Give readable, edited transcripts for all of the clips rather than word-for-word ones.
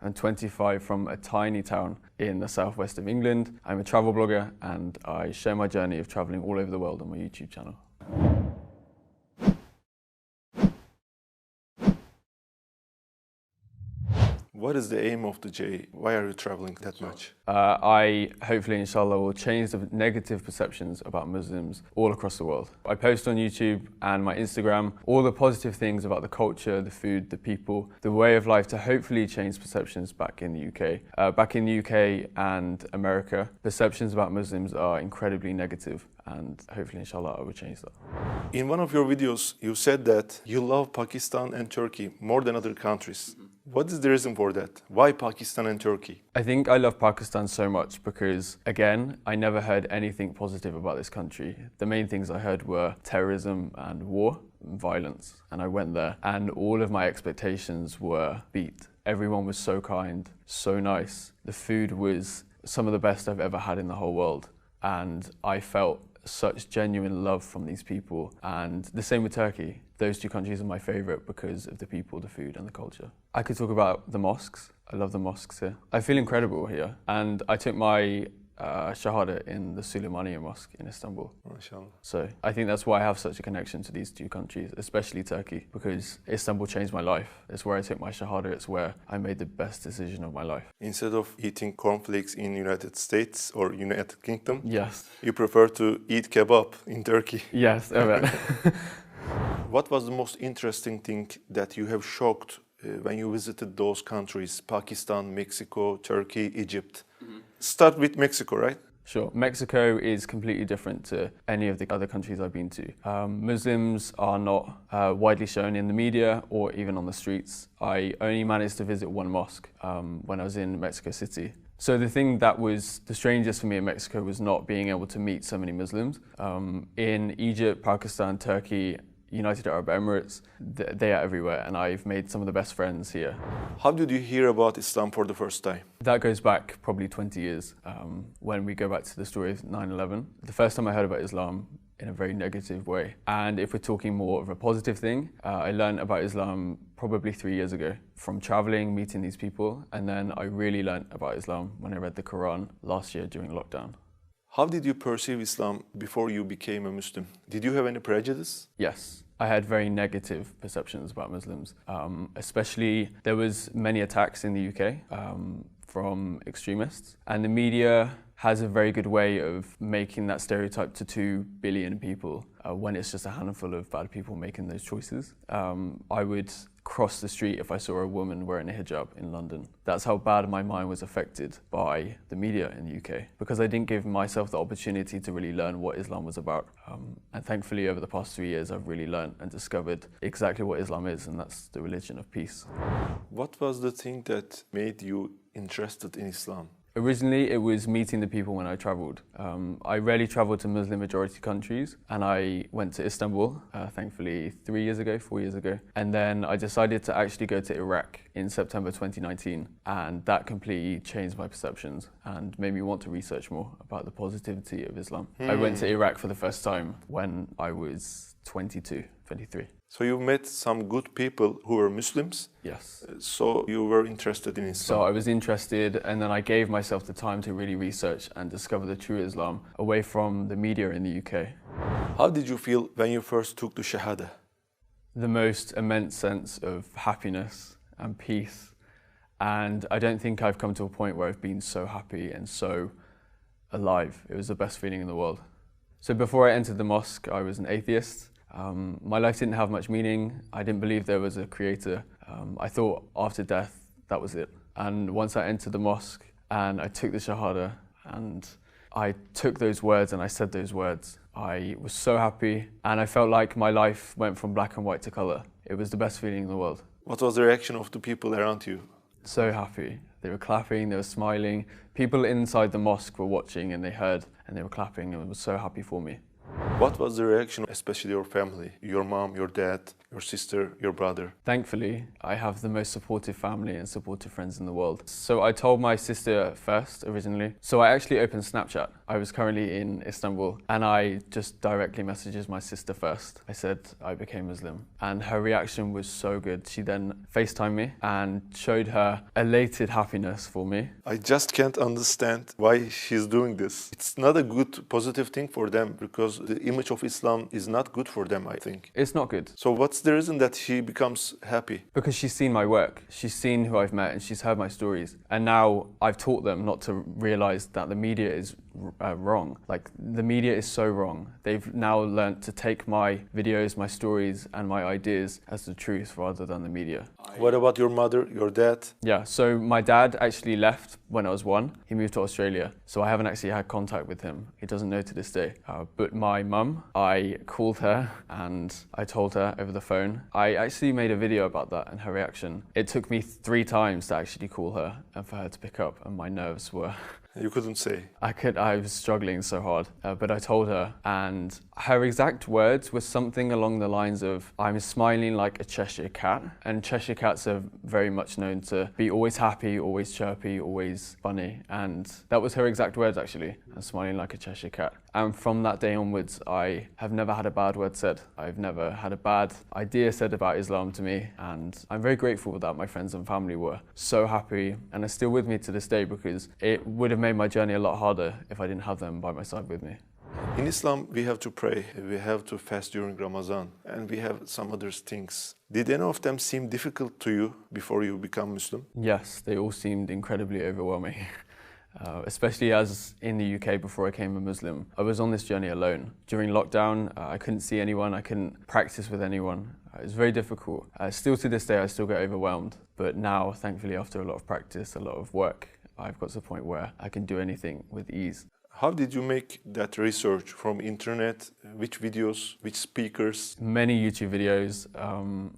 I'm 25 from a tiny town in the southwest of England. I'm a travel blogger and I share my journey of traveling all over the world on my YouTube channel. What is the aim of the J? Why are you traveling that much? I hopefully, inshallah, will change the negative perceptions about Muslims all across the world. I post on YouTube and my Instagram all the positive things about the culture, the food, the people, the way of life to hopefully change perceptions back in the UK. Back in the UK and America, perceptions about Muslims are incredibly negative, and hopefully, inshallah, I will change that. In one of your videos, you said that you love Pakistan and Turkey more than other countries. What is the reason for that? Why Pakistan and Turkey? I think I love Pakistan so much because, again, I never heard anything positive about this country. The main things I heard were terrorism and war and violence. And I went there and all of my expectations were beat. Everyone was so kind, so nice. The food was some of the best I've ever had in the whole world. And I felt such genuine love from these people. And the same with Turkey. Those two countries are my favourite because of the people, the food and the culture. I could talk about the mosques. I love the mosques here. I feel incredible here. And I took my Shahada in the Süleymaniye Mosque in Istanbul. MashaAllah. So I think that's why I have such a connection to these two countries, especially Turkey, because Istanbul changed my life. It's where I took my Shahada. It's where I made the best decision of my life. Instead of eating cornflakes in United States or United Kingdom, Yes. you prefer to eat kebab in Turkey. Yes, evet. What was the most interesting thing that you have shocked when you visited those countries, Pakistan, Mexico, Turkey, Egypt? Start with Mexico, right? Sure. Mexico is completely different to any of the other countries I've been to. Muslims are not widely shown in the media or even on the streets. I only managed to visit one mosque when I was in Mexico City. So the thing that was the strangest for me in Mexico was not being able to meet so many Muslims. In Egypt, Pakistan, Turkey, United Arab Emirates, they are everywhere, and I've made some of the best friends here. How did you hear about Islam for the first time? That goes back probably 20 years, when we go back to the story of 9/11. The first time I heard about Islam in a very negative way. And if we're talking more of a positive thing, I learned about Islam probably 3 years ago from traveling, meeting these people, and then I really learned about Islam when I read the Quran last year during lockdown. How did you perceive Islam before you became a Muslim? Did you have any prejudice? Yes, I had very negative perceptions about Muslims. Especially, there was many attacks in the UK from extremists. And the media has a very good way of making that stereotype to 2 billion people when it's just a handful of bad people making those choices. I would cross the street if I saw a woman wearing a hijab in London. That's how bad my mind was affected by the media in the UK, because I didn't give myself the opportunity to really learn what Islam was about. And thankfully, over the past 3 years, I've really learned and discovered exactly what Islam is, and that's the religion of peace. What was the thing that made you interested in Islam? Originally, it was meeting the people when I travelled. I rarely travelled to Muslim majority countries, and I went to Istanbul, thankfully 4 years ago. And then I decided to actually go to Iraq in September 2019, and that completely changed my perceptions and made me want to research more about the positivity of Islam. I went to Iraq for the first time when I was 22, 23. So you met some good people who were Muslims? Yes. So you were interested in Islam? So I was interested, and then I gave myself the time to really research and discover the true Islam away from the media in the UK. How did you feel when you first took the Shahada? The most immense sense of happiness and peace. And I don't think I've come to a point where I've been so happy and so alive. It was the best feeling in the world. So before I entered the mosque, I was an atheist. My life didn't have much meaning. I didn't believe there was a creator. I thought after death, that was it. And once I entered the mosque and I took the Shahada and I took those words and I said those words, I was so happy, and I felt like my life went from black and white to colour. It was the best feeling in the world. What was the reaction of the people around you? So happy. They were clapping, they were smiling. People inside the mosque were watching and they heard and they were clapping and it was so happy for me. What was the reaction, especially your family, your mom, your dad, your sister, your brother? Thankfully, I have the most supportive family and supportive friends in the world. So I told my sister first originally. So I actually opened Snapchat. I was currently in Istanbul and I just directly messages my sister first. I said I became Muslim and her reaction was so good. She then FaceTimed me and showed her elated happiness for me. I just can't understand why she's doing this. It's not a good, positive thing for them because the image of Islam is not good for them, I think. It's not good. So what's the reason that she becomes happy? Because she's seen my work, she's seen who I've met and she's heard my stories. And now I've taught them not to realise that the media is wrong. Like, the media is so wrong. They've now learnt to take my videos, my stories and my ideas as the truth rather than the media. What about your mother, your dad? Yeah, so my dad actually left when I was 1. He moved to Australia, so I haven't actually had contact with him. He doesn't know to this day. But my mum, I called her and I told her over the phone. I actually made a video about that and her reaction. It took me 3 times to actually call her and for her to pick up, and my nerves were... You couldn't say. I was struggling so hard, but I told her, and her exact words were something along the lines of, I'm smiling like a Cheshire cat, and Cheshire cats are very much known to be always happy, always chirpy, always funny, and that was her exact words actually, I'm smiling like a Cheshire cat. And from that day onwards, I have never had a bad word said. I've never had a bad idea said about Islam to me, and I'm very grateful that my friends and family were so happy and are still with me to this day, because it would have made my journey a lot harder if I didn't have them by my side with me. In Islam, we have to pray, we have to fast during Ramadan, and we have some other things. Did any of them seem difficult to you before you become Muslim? Yes, they all seemed incredibly overwhelming. Especially as in the UK before I became a Muslim, I was on this journey alone. During lockdown, I couldn't see anyone, I couldn't practice with anyone. It was very difficult. Still to this day, I still get overwhelmed. But now, thankfully, after a lot of practice, a lot of work, I've got to the point where I can do anything with ease. How did you make that research from internet? Which videos, which speakers? Many YouTube videos,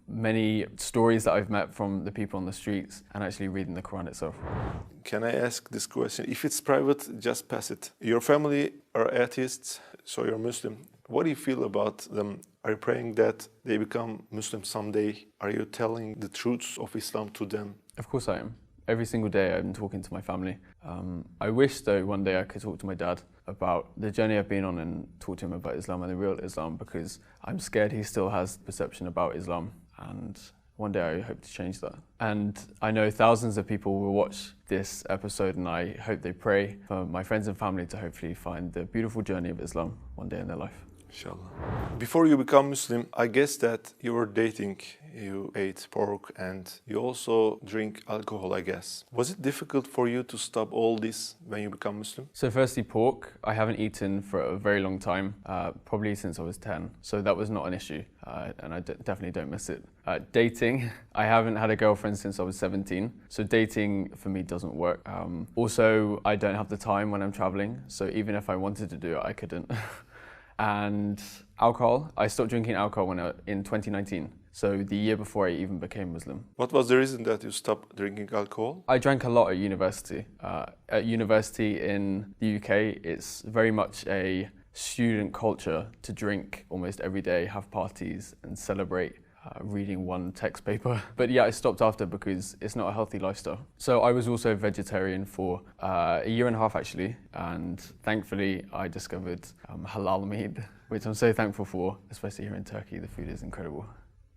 many stories that I've met from the people on the streets, and actually reading the Quran itself. Can I ask this question? If it's private, just pass it. Your family are atheists, so you're Muslim. What do you feel about them? Are you praying that they become Muslim someday? Are you telling the truths of Islam to them? Of course I am. Every single day I'm talking to my family. I wish though one day I could talk to my dad about the journey I've been on and talk to him about Islam and the real Islam, because I'm scared he still has perception about Islam, and one day I hope to change that. And I know thousands of people will watch this episode, and I hope they pray for my friends and family to hopefully find the beautiful journey of Islam one day in their life. Inshallah. Before you become Muslim, I guess that you were dating, you ate pork, and you also drink alcohol, I guess. Was it difficult for you to stop all this when you become Muslim? So firstly, pork, I haven't eaten for a very long time, probably since I was 10. So that was not an issue, and I definitely don't miss it. Dating, I haven't had a girlfriend since I was 17. So dating for me doesn't work. Also, I don't have the time when I'm traveling. So even if I wanted to do it, I couldn't. And alcohol, I stopped drinking alcohol in 2019, so the year before I even became Muslim. What was the reason that you stopped drinking alcohol? I drank a lot at university. At university in the UK, it's very much a student culture to drink almost every day, have parties and celebrate. Reading one text paper. But yeah, I stopped after because it's not a healthy lifestyle. So I was also vegetarian for a year and a half actually, and thankfully I discovered halal meat, which I'm so thankful for, especially here in Turkey. The food is incredible.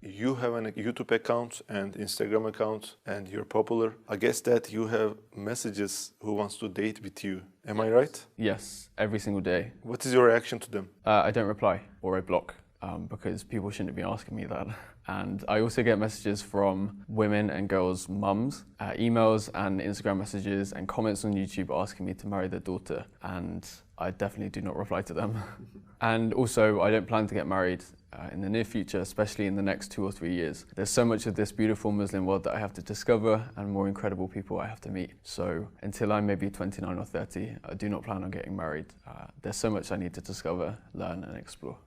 You have a YouTube account and Instagram account, and you're popular. I guess that you have messages who wants to date with you. Am I right? Yes, every single day. What is your reaction to them? I don't reply, or I block. Because people shouldn't be asking me that. And I also get messages from women and girls' mums, emails and Instagram messages and comments on YouTube asking me to marry their daughter, and I definitely do not reply to them. And also, I don't plan to get married in the near future, especially in the next 2 or 3 years. There's so much of this beautiful Muslim world that I have to discover and more incredible people I have to meet. So until I'm maybe 29 or 30, I do not plan on getting married. There's so much I need to discover, learn and explore.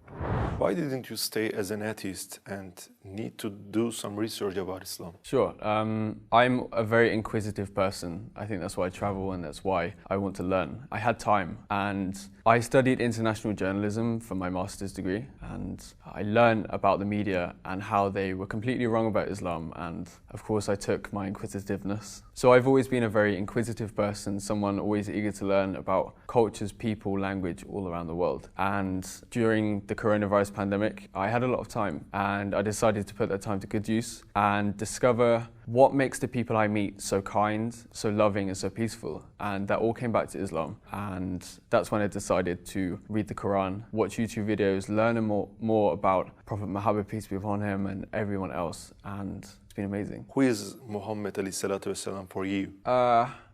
Why didn't you stay as an atheist and need to do some research about Islam? Sure. I'm a very inquisitive person. I think that's why I travel and that's why I want to learn. I had time and I studied international journalism for my master's degree, and I learned about the media and how they were completely wrong about Islam, and of course I took my inquisitiveness. So I've always been a very inquisitive person, someone always eager to learn about cultures, people, language all around the world. And during the coronavirus pandemic, I had a lot of time and I decided to put that time to good use and discover what makes the people I meet so kind, so loving and so peaceful. And that all came back to Islam. And that's when I decided to read the Quran, watch YouTube videos, learn more about Prophet Muhammad, peace be upon him, and everyone else. And it's been amazing. Who is Muhammad alayhi salatu wasalam for you?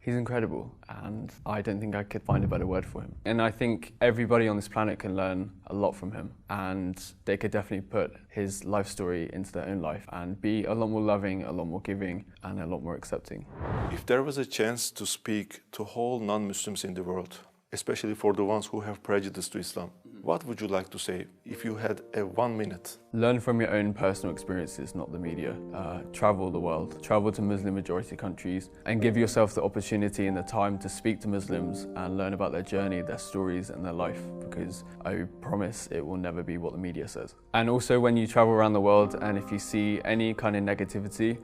He's incredible, and I don't think I could find a better word for him. And I think everybody on this planet can learn a lot from him, and they could definitely put his life story into their own life and be a lot more loving, a lot more giving, and a lot more accepting. If there was a chance to speak to all non-Muslims in the world, especially for the ones who have prejudice to Islam, what would you like to say if you had a 1 minute? Learn from your own personal experiences, not the media. Travel the world, travel to Muslim majority countries, and give yourself the opportunity and the time to speak to Muslims and learn about their journey, their stories and their life, because I promise it will never be what the media says. And also when you travel around the world and if you see any kind of negativity,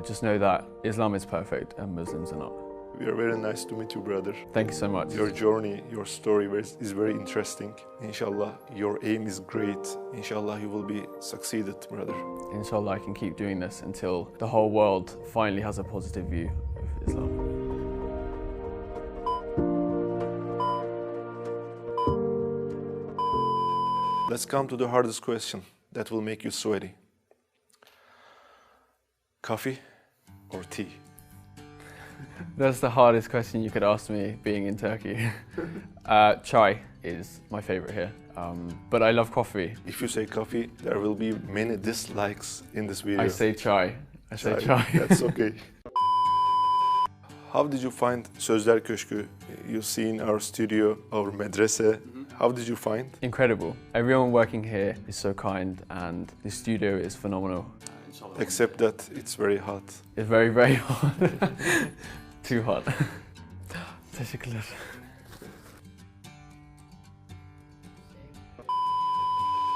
just know that Islam is perfect and Muslims are not. We are very nice to meet you, brother. Thank you so much. Your journey, your story is very interesting. Inshallah, your aim is great. Inshallah, you will be succeeded, brother. Inshallah, I can keep doing this until the whole world finally has a positive view of Islam. Let's come to the hardest question that will make you sweaty. Coffee or tea? That's the hardest question you could ask me being in Turkey. Chai is my favorite here, but I love coffee. If you say coffee, there will be many dislikes in this video. I say chai. I say chai. That's okay. How did you find Sözler Köşkü? You see in our studio, our medrese. How did you find? Incredible. Everyone working here is so kind and the studio is phenomenal. Except that it's very hot. It's very, very hot. Too hot. Teşekkürler.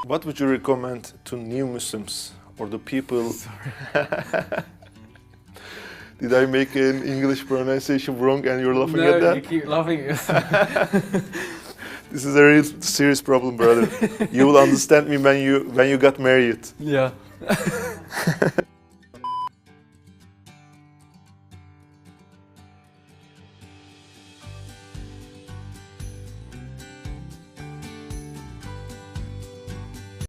What would you recommend to new Muslims or the people? Sorry. Did I make an English pronunciation wrong and you're laughing No, at that? you keep laughing. This is a real serious problem, brother. You will understand me when you got married. Yeah.